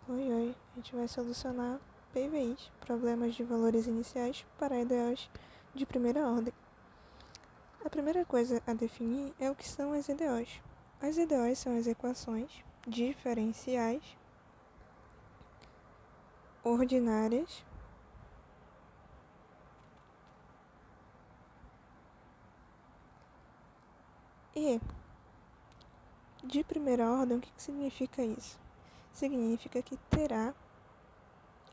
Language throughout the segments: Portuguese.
Oi, a gente vai solucionar PVIs, problemas de valores iniciais para EDOs de primeira ordem. A primeira coisa a definir é o que são as EDOs. As EDOs são as equações diferenciais ordinárias e de primeira ordem. O que significa isso? Significa que terá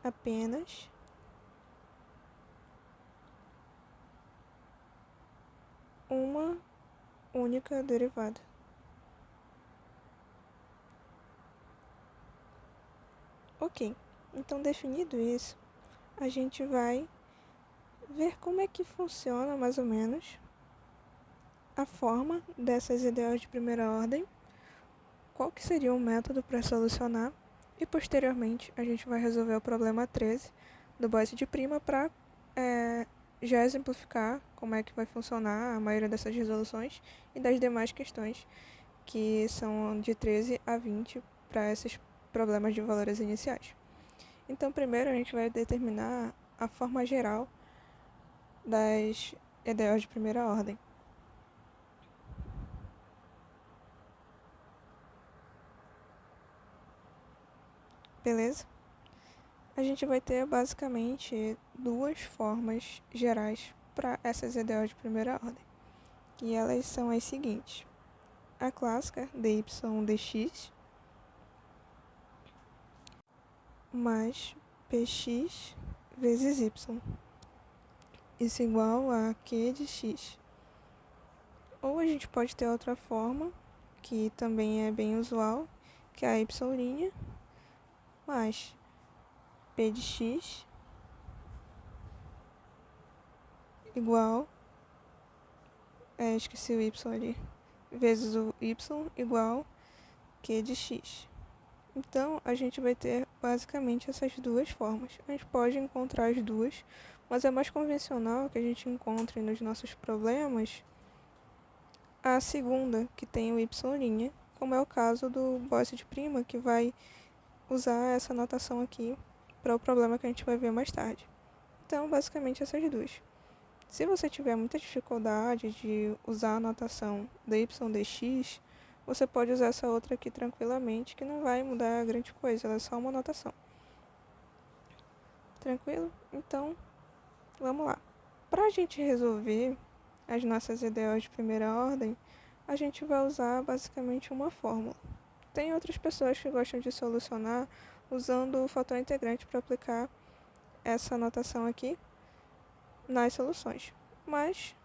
apenas uma única derivada. Ok, então definido isso, a gente vai ver como é que funciona mais ou menos a forma dessas EDOs de primeira ordem, qual que seria o método para solucionar e posteriormente a gente vai resolver o problema 13 do Boyce de prima para já exemplificar como é que vai funcionar a maioria dessas resoluções e das demais questões que são de 13 a 20 para esses problemas de valores iniciais. Então primeiro a gente vai determinar a forma geral das EDOs de primeira ordem. Beleza? A gente vai ter basicamente duas formas gerais para essas EDOs de primeira ordem. E elas são as seguintes. A clássica dy dx mais px vezes y. Isso igual a q de x. Ou a gente pode ter outra forma, que também é bem usual, que é a y' mais p de x igual, esqueci o y ali, vezes o y igual q de x. Então, a gente vai ter basicamente essas duas formas. A gente pode encontrar as duas, mas é mais convencional que a gente encontre nos nossos problemas a segunda, que tem o y', como é o caso do Boyce de prima, que vai usar essa notação aqui para o problema que a gente vai ver mais tarde. Então, basicamente essas duas. Se você tiver muita dificuldade de usar a notação dy dx, você pode usar essa outra aqui tranquilamente, que não vai mudar grande coisa, ela é só uma notação. Tranquilo? Então, vamos lá. Para a gente resolver as nossas EDOs de primeira ordem, a gente vai usar basicamente uma fórmula. Tem outras pessoas que gostam de solucionar usando o fator integrante para aplicar essa notação aqui nas soluções. Mas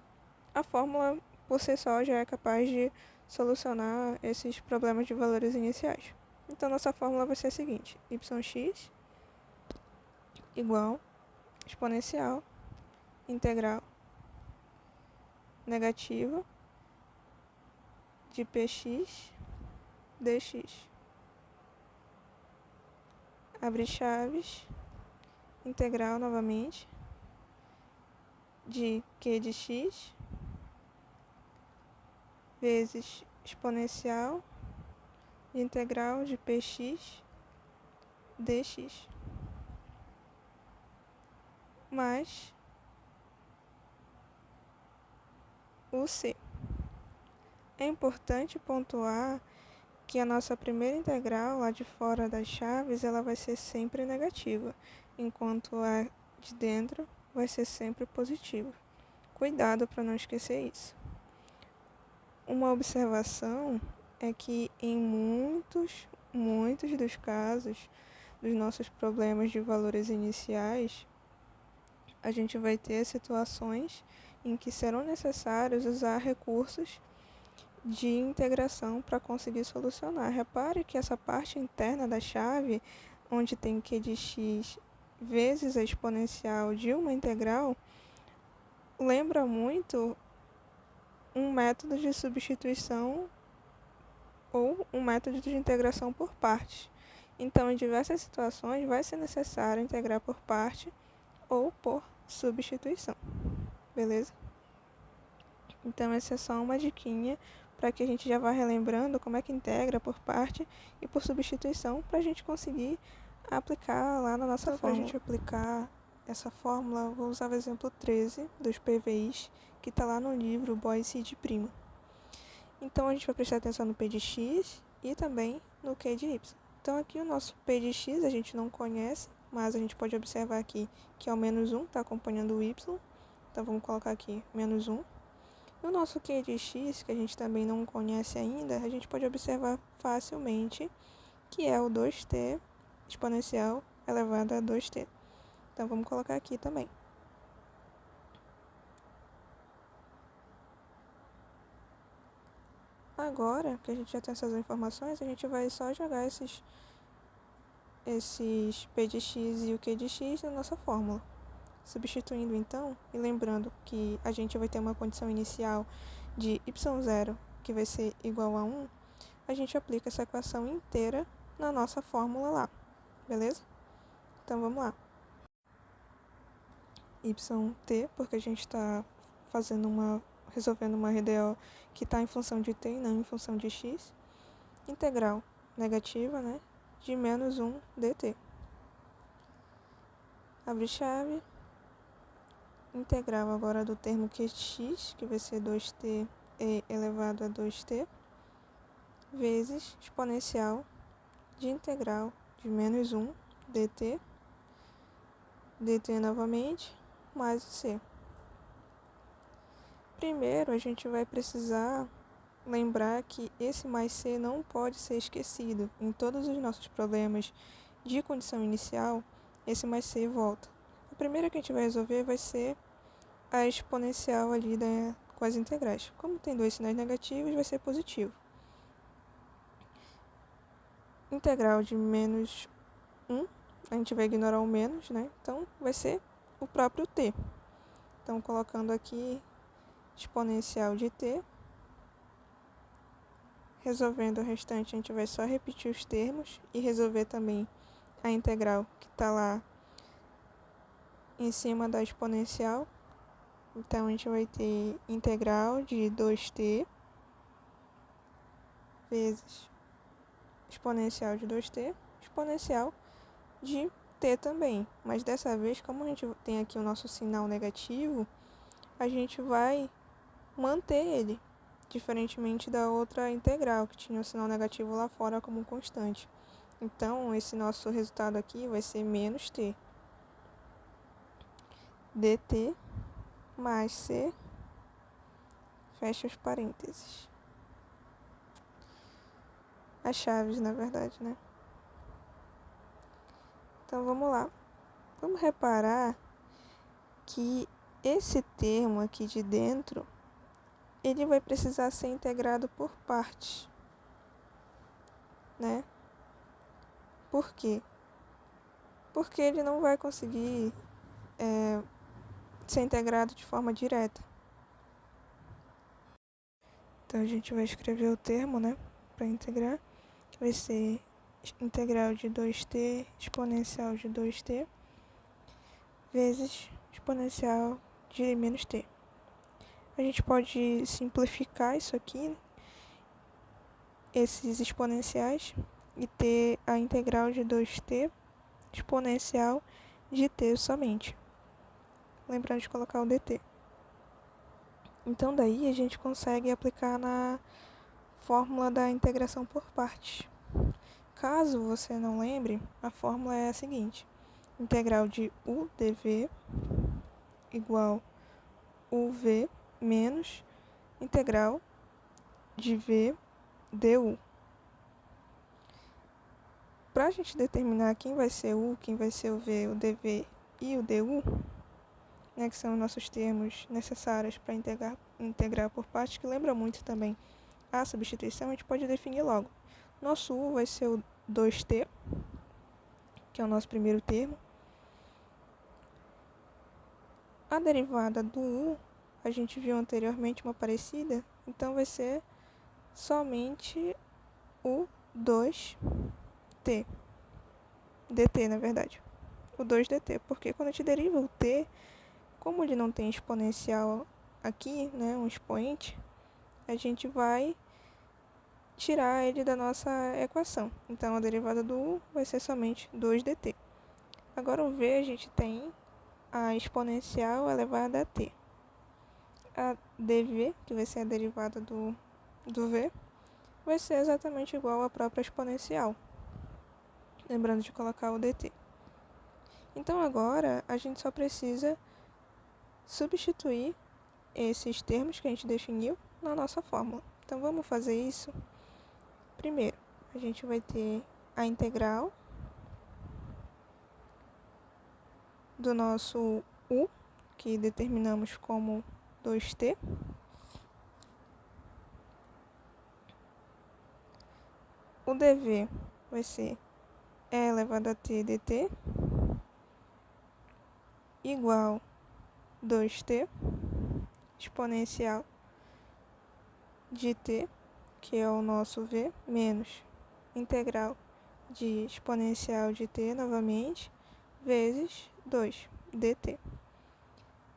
a fórmula, por si só, já é capaz de solucionar esses problemas de valores iniciais. Então, nossa fórmula vai ser a seguinte: yx igual exponencial integral negativa de px dx. Abre chaves, integral novamente de q de x vezes exponencial de integral de px dx mais o c. É importante pontuar que a nossa primeira integral lá de fora das chaves ela vai ser sempre negativa, enquanto a de dentro vai ser sempre positiva. Cuidado para não esquecer isso. Uma observação é que em muitos dos casos dos nossos problemas de valores iniciais, a gente vai ter situações em que serão necessários usar recursos de integração para conseguir solucionar. Repare que essa parte interna da chave, onde tem q de x vezes a exponencial de uma integral, lembra muito um método de substituição ou um método de integração por partes. Então, em diversas situações, vai ser necessário integrar por parte ou por substituição. Beleza? Então, essa é só uma diquinha para que a gente já vá relembrando como é que integra por parte e por substituição para a gente conseguir aplicar lá na nossa fórmula. Para a gente aplicar essa fórmula, vou usar o exemplo 13 dos PVIs, que está lá no livro Boyce de Prima. Então, a gente vai prestar atenção no P de x e também no Q de y. Então, aqui o nosso P de x a gente não conhece, mas a gente pode observar aqui que é o menos 1, está acompanhando o y. Então, vamos colocar aqui menos 1. E o nosso Q de x, que a gente também não conhece ainda, a gente pode observar facilmente que é o 2t exponencial elevado a 2t. Então, vamos colocar aqui também. Agora que a gente já tem essas informações, a gente vai só jogar esses P de x e o Q de x na nossa fórmula. Substituindo então, e lembrando que a gente vai ter uma condição inicial de y0, que vai ser igual a 1, a gente aplica essa equação inteira na nossa fórmula lá, beleza? Então, vamos lá. Yt, porque a gente está resolvendo uma RDO que está em função de t e não em função de x. Integral negativa, né, de menos 1 dt. Abre chave. Integral agora do termo qx, que vai ser 2t elevado a 2t, vezes exponencial de integral de menos 1 dt, dt novamente, mais o c. Primeiro, a gente vai precisar lembrar que esse mais c não pode ser esquecido. Em todos os nossos problemas de condição inicial, esse mais c volta. A primeira que a gente vai resolver vai ser a exponencial ali com as integrais. Como tem dois sinais negativos, vai ser positivo. Integral de menos 1, a gente vai ignorar o menos, né? Então, vai ser o próprio t. Então, colocando aqui exponencial de t. Resolvendo o restante, a gente vai só repetir os termos e resolver também a integral que está lá em cima da exponencial. Então, a gente vai ter integral de 2t vezes exponencial de 2t, exponencial de t também. Mas dessa vez, como a gente tem aqui o nosso sinal negativo, a gente vai manter ele, diferentemente da outra integral, que tinha o sinal negativo lá fora como constante. Então, esse nosso resultado aqui vai ser menos t dt mais c, fecha os parênteses. As chaves, na verdade, né? Então, vamos lá. Vamos reparar que esse termo aqui de dentro, ele vai precisar ser integrado por partes, né? Por quê? Porque ele não vai conseguir ser integrado de forma direta. Então, a gente vai escrever o termo, né, para integrar, que vai ser integral de 2t exponencial de 2t vezes exponencial de menos t. A gente pode simplificar isso aqui, esses exponenciais, e ter a integral de 2t exponencial de t somente. Lembrando de colocar o dt. Então, daí a gente consegue aplicar na fórmula da integração por partes. Caso você não lembre, a fórmula é a seguinte: integral de u dv igual uv menos integral de v du. Para a gente determinar quem vai ser u, quem vai ser o v, o dv e o du, né, que são os nossos termos necessários para integrar por partes, que lembra muito também a substituição, a gente pode definir logo. Nosso u vai ser o 2t, que é o nosso primeiro termo. A derivada do u, a gente viu anteriormente uma parecida, então vai ser somente o 2t. dt, na verdade. O 2dt, porque quando a gente deriva o t, como ele não tem exponencial aqui, né, um expoente, a gente vai tirar ele da nossa equação. Então, a derivada do u vai ser somente 2dt. Agora, o v a gente tem a exponencial elevada a t. A dv, que vai ser a derivada do v, vai ser exatamente igual à própria exponencial. Lembrando de colocar o dt. Então, agora, a gente só precisa substituir esses termos que a gente definiu na nossa fórmula. Então, vamos fazer isso. Primeiro, a gente vai ter a integral do nosso u, que determinamos como 2t, o dv vai ser e elevado a t dt igual 2t exponencial de t, que é o nosso v, menos integral de exponencial de t novamente, vezes 2 dt.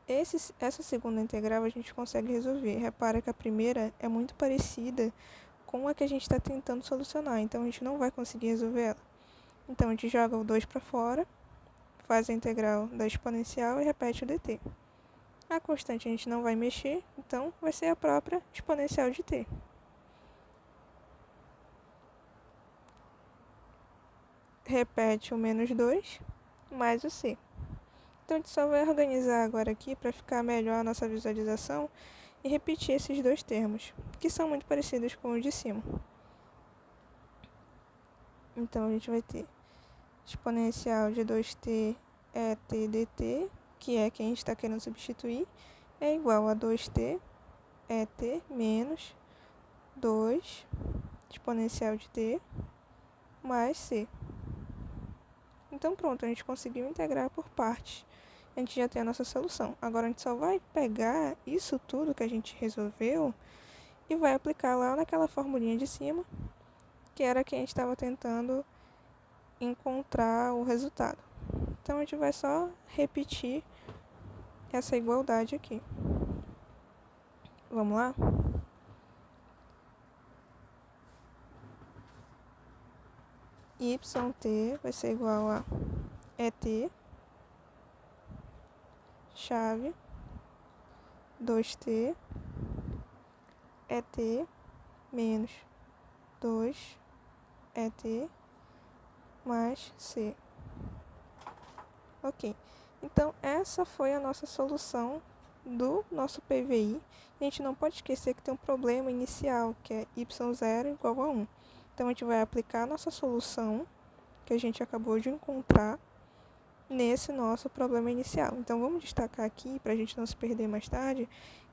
Essa segunda integral a gente consegue resolver. Repara que a primeira é muito parecida com a que a gente está tentando solucionar, então a gente não vai conseguir resolver ela. Então a gente joga o 2 para fora, faz a integral da exponencial e repete o dt. A constante a gente não vai mexer, então vai ser a própria exponencial de t. Repete o menos 2 mais o c. Então, a gente só vai organizar agora aqui para ficar melhor a nossa visualização e repetir esses dois termos, que são muito parecidos com os de cima. Então, a gente vai ter exponencial de 2t é t dt, que é quem a gente está querendo substituir, é igual a 2t é t menos 2 exponencial de t mais c. Então, pronto, a gente conseguiu integrar por partes. A gente já tem a nossa solução. Agora, a gente só vai pegar isso tudo que a gente resolveu e vai aplicar lá naquela formulinha de cima, que era que a gente estava tentando encontrar o resultado. Então, a gente vai só repetir essa igualdade aqui. Vamos lá? YT vai ser igual a ET, chave, 2t, ET, menos 2, ET, mais c. Ok, então essa foi a nossa solução do nosso PVI. A gente não pode esquecer que tem um problema inicial, que é y0 igual a 1. Então, a gente vai aplicar a nossa solução, que a gente acabou de encontrar, nesse nosso problema inicial. Então, vamos destacar aqui, para a gente não se perder mais tarde,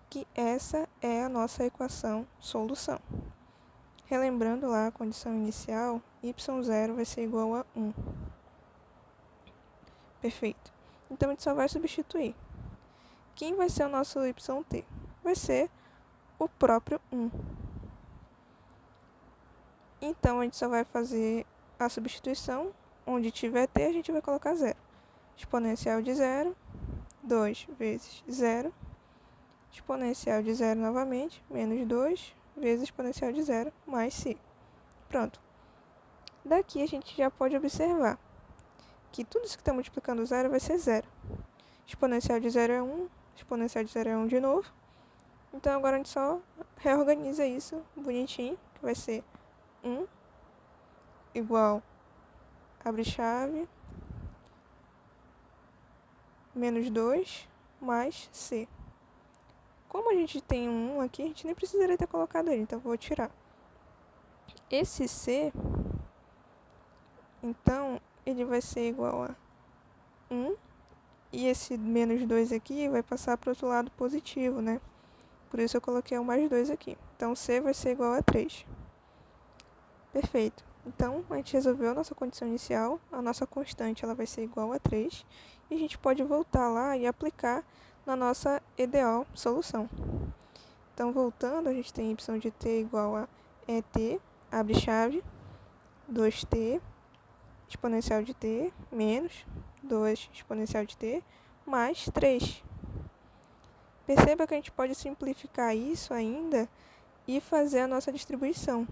que essa é a nossa equação solução. Relembrando lá a condição inicial, y0 vai ser igual a 1. Perfeito. Então, a gente só vai substituir. Quem vai ser o nosso yt? Vai ser o próprio 1. Então, a gente só vai fazer a substituição. Onde tiver t, a gente vai colocar 0. Exponencial de 0, 2 vezes 0. Exponencial de 0 novamente, menos 2 vezes exponencial de 0, mais c. Pronto. Daqui a gente já pode observar que tudo isso que está multiplicando 0 vai ser 0. Exponencial de 0 é 1, exponencial de 0 é 1 de novo. Então, agora a gente só reorganiza isso bonitinho, que vai ser 1 igual, abre chave, menos 2 mais c. Como a gente tem um 1 aqui, a gente nem precisaria ter colocado ele, então eu vou tirar. Esse c, então, ele vai ser igual a 1, e esse menos 2 aqui vai passar para o outro lado positivo, né? Por isso eu coloquei o mais 2 aqui. Então, c vai ser igual a 3. Perfeito. Então, a gente resolveu a nossa condição inicial, a nossa constante ela vai ser igual a 3, e a gente pode voltar lá e aplicar na nossa EDO solução. Então, voltando, a gente tem y de t igual a ET, abre chave, 2t, exponencial de t, menos 2 exponencial de t, mais 3. Perceba que a gente pode simplificar isso ainda e fazer a nossa distribuição.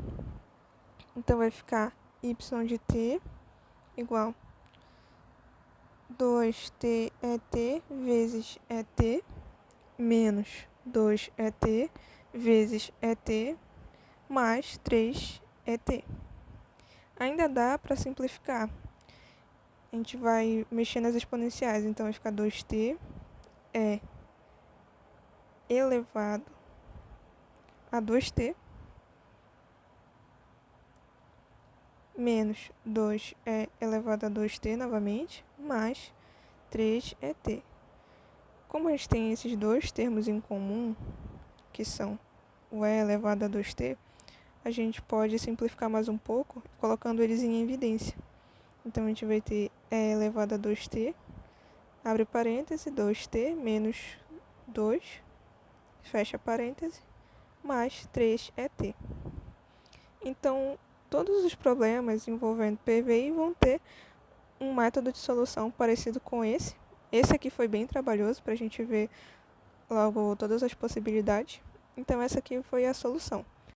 Então vai ficar y de t igual 2t é t vezes é t menos 2 é t vezes é t mais 3 é t. Ainda dá para simplificar. A gente vai mexer nas exponenciais, então vai ficar 2t é elevado a 2t menos 2 é elevado a 2t novamente, mais 3 é t. Como a gente tem esses dois termos em comum, que são o e elevado a 2t, a gente pode simplificar mais um pouco, colocando eles em evidência. Então, a gente vai ter e elevado a 2t, abre parêntese, 2t menos 2, fecha parêntese, mais 3 é t. Então, todos os problemas envolvendo PVI vão ter um método de solução parecido com esse. Esse aqui foi bem trabalhoso para a gente ver logo todas as possibilidades. Então, essa aqui foi a solução.